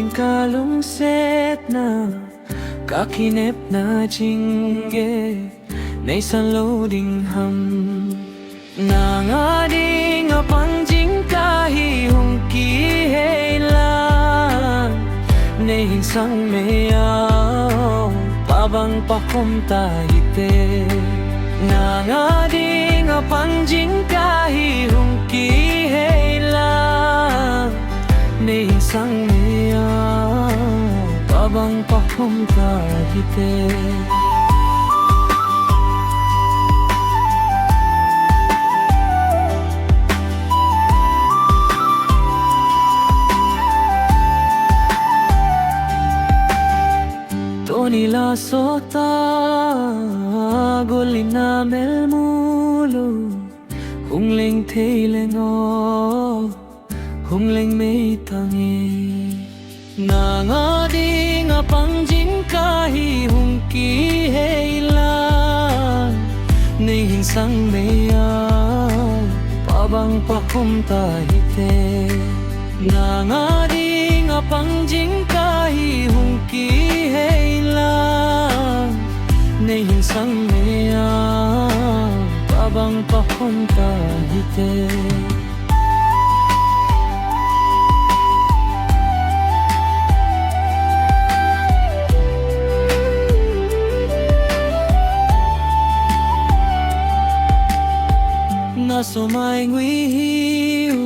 loading kalung set na kakinep na jingge nay sa loading ham nangading pangjing kahi hung ki heilan nay hinsang meyaw pabang pakum tahite nangading pangjing kahi hung ki heilan nay hinsang meyaw pabang pakum tahite nila sota golina mel mulu hungling theilen o hungling mei tangi nangading pangjing kahi hung ki heilan nei hinsang meya pabang pakum tahite nangading pangjing kahi hung ki nay hinsang meya pabang pakum tahite nasomai ngui hiu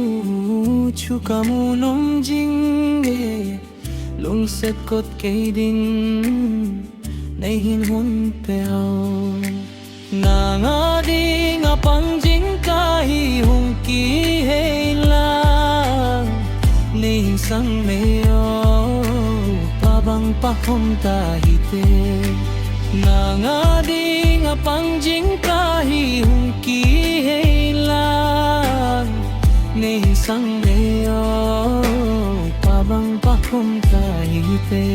chu kamunom jingge lungset kot keiding nay hin hun peo nangading pangjing kahi hung ki heilan nay hinsang meyo pabang pakum tahite nangading pangjing kahi hung ki heilan nay hinsang meyo pabang pakum tahite